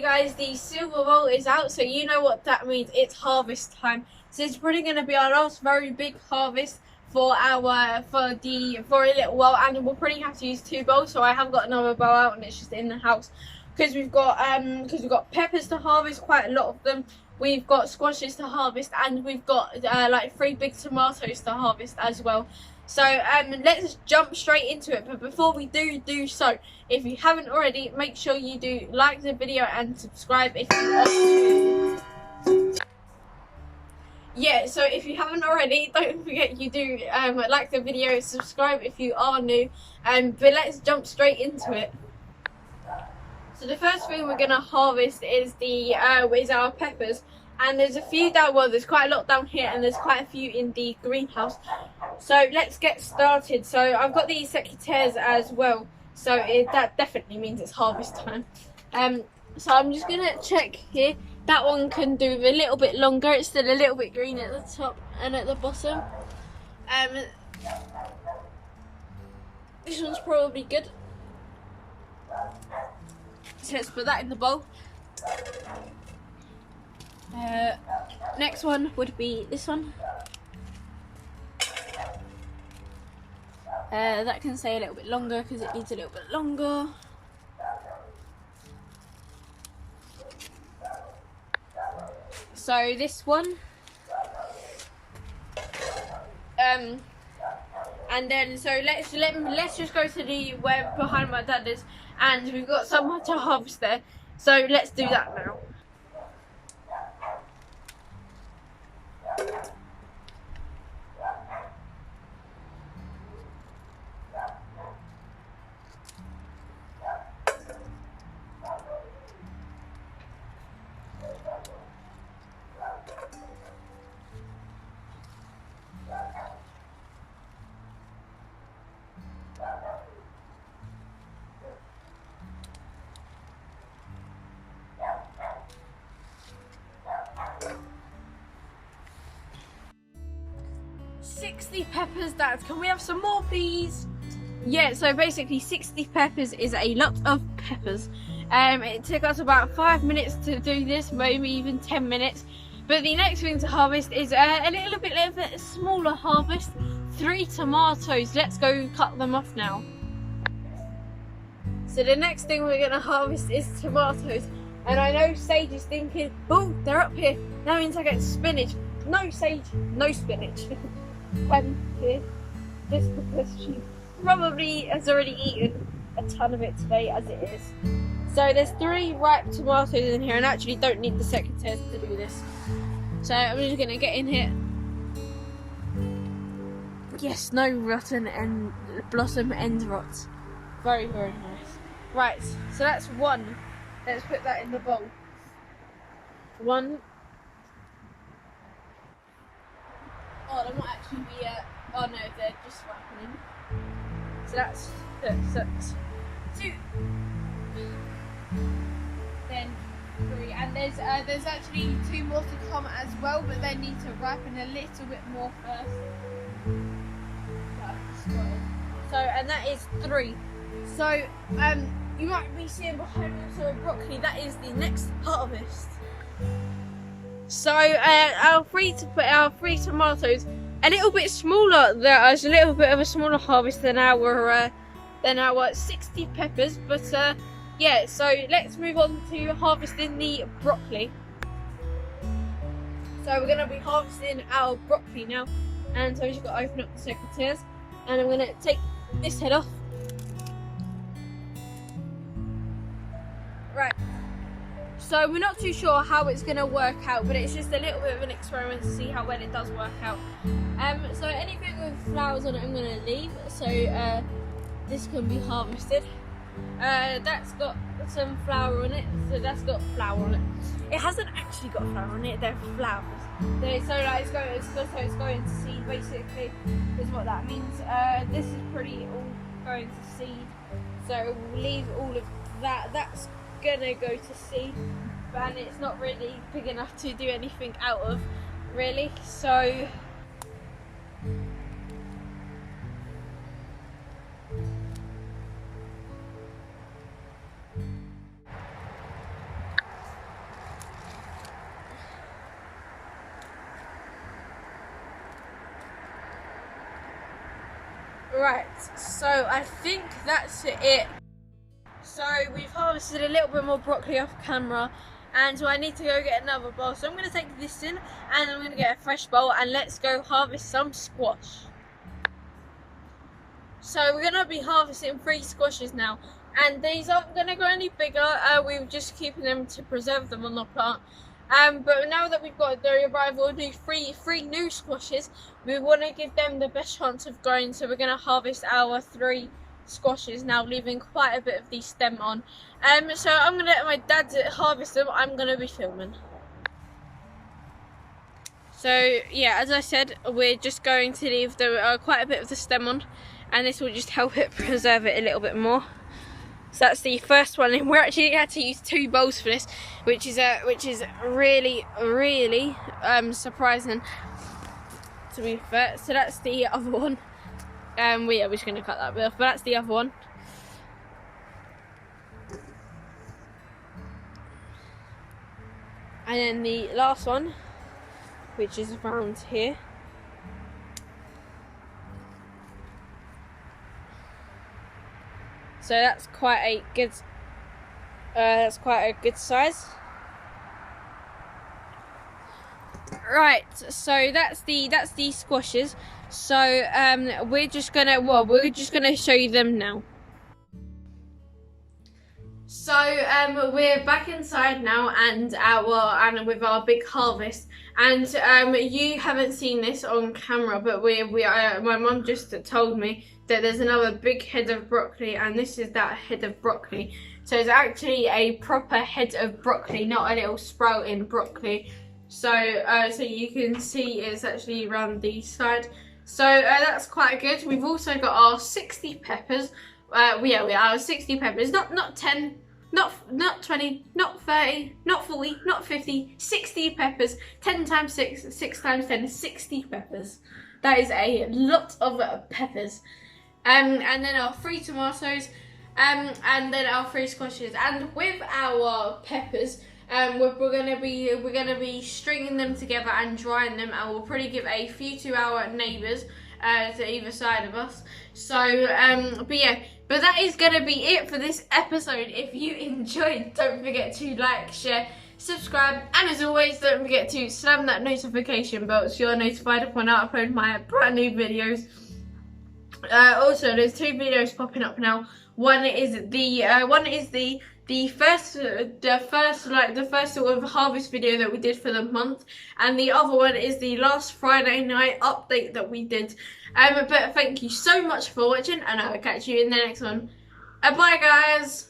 Okay guys, the silver bowl is out, so you know what that means. It's harvest time. So it's probably going to be our last very big harvest for a little while, and we'll probably have to use 2 bowls. So I have got another bowl out, and it's just in the house because we've got peppers to harvest, quite a lot of them. We've got squashes to harvest, and we've got like 3 big tomatoes to harvest as well. So let's jump straight into it. But before we do so, if you haven't already, make sure you do like the video and subscribe if you want to. Yeah, so if you haven't already, don't forget you do like the video, subscribe if you are new. But let's jump straight into it. So the first thing we're gonna harvest is our peppers, and there's a few down. Well, there's quite a lot down here, and there's quite a few in the greenhouse. So let's get started. So I've got these secateurs as well, so that definitely means it's harvest time. So I'm just gonna check here. That one can do a little bit longer. It's still a little bit green at the top and at the bottom. This one's probably good. So let's put that in the bowl. Next one would be this one. That can stay a little bit longer because it needs a little bit longer. So this one, and then let's just go to the where behind my dad is, and we've got someone to harvest there. So let's do that now. $60 peppers. Can we have some more, please? Yeah, so basically 60 peppers is a lot of peppers. It took us about 5 minutes to do this, maybe even 10 minutes. But the next thing to harvest is a little bit of a smaller harvest. 3 tomatoes. Let's go cut them off now. So the next thing we're going to harvest is tomatoes. And I know Sage is thinking, oh, they're up here. That means I get spinach. No, Sage, no spinach. Just because she probably has already eaten a ton of it today as it is. So there's 3 ripe tomatoes in here, and I actually don't need the secateurs to do this. So I'm just going to get in here. Yes, no rotten and blossom end rot. Very, very nice. Right, so that's 1. Let's put that in the bowl. 1. Oh, they might actually be oh no, they're just ripening. So that's 2. Then 3, and there's actually 2 more to come as well, but they need to ripen a little bit more first. So, and that is 3. So you might be seeing behind me also broccoli. That is the next harvest. So our 3 tomatoes, a little bit smaller. There is a little bit of a smaller harvest than our 60 peppers. But yeah, so let's move on to harvesting the broccoli. So we're going to be harvesting our broccoli now, and so I've just got to open up the secateurs, and I'm going to take this head off. Right. So we're not too sure how it's going to work out, but it's just a little bit of an experiment to see how well it does work out. So anything with flowers on it I'm going to leave, so this can be harvested. That's got some flour on it, so that's got flour on it. It hasn't actually got flour on it, they're flowers. So like it's going to seed, basically, is what that means. This is pretty all going to seed, so we'll leave all of that. That's gonna go to seed, and it's not really big enough to do anything out of, really. So Right, so I think that's it. So we've harvested a little bit more broccoli off camera, and so I need to go get another bowl. So I'm going to take this in, and I'm going to get a fresh bowl, and let's go harvest some squash. So we're going to be harvesting 3 squashes now, and these aren't going to go any bigger. We're just keeping them to preserve them on the plant. But now that we've got the arrival of three new squashes, we want to give them the best chance of growing. So we're going to harvest our 3 squashes now, leaving quite a bit of the stem on. So I'm going to let my dad harvest them. I'm going to be filming. So yeah, as I said, we're just going to leave quite a bit of the stem on, and this will just help it preserve it a little bit more. So that's the first one, and we're actually had to use 2 bowls for this, which is really surprising, to be fair. So that's the other one. We're just going to cut that bit off, but that's the other one. And then the last one, which is around here. So that's quite a good size. Right, so that's the squashes. So we're just gonna show you them now. So we're back inside now, and with our big harvest. And you haven't seen this on camera, but my mum just told me that there's another big head of broccoli, and this is that head of broccoli. So it's actually a proper head of broccoli, not a little sprouting broccoli. So you can see it's actually around the side. So that's quite good. We've also got our 60 peppers. We are 60 peppers, not 10, not 20, not 30, not 40, not 50, 60 peppers. 10 times 6, 6 times 10 is 60 peppers. That is a lot of peppers. And then our 3 tomatoes, and then our 3 squashes. And with our peppers, we're gonna be stringing them together and drying them, and we'll probably give a few to our neighbours to either side of us. So but that is gonna be it for this episode. If you enjoyed, don't forget to like, share, subscribe, and as always, don't forget to slam that notification bell so you're notified when I upload my brand new videos. Also, there's 2 videos popping up now. One is the first sort of harvest video that we did for the month, and the other one is the last Friday night update that we did. But thank you so much for watching, and I'll catch you in the next one. Bye guys.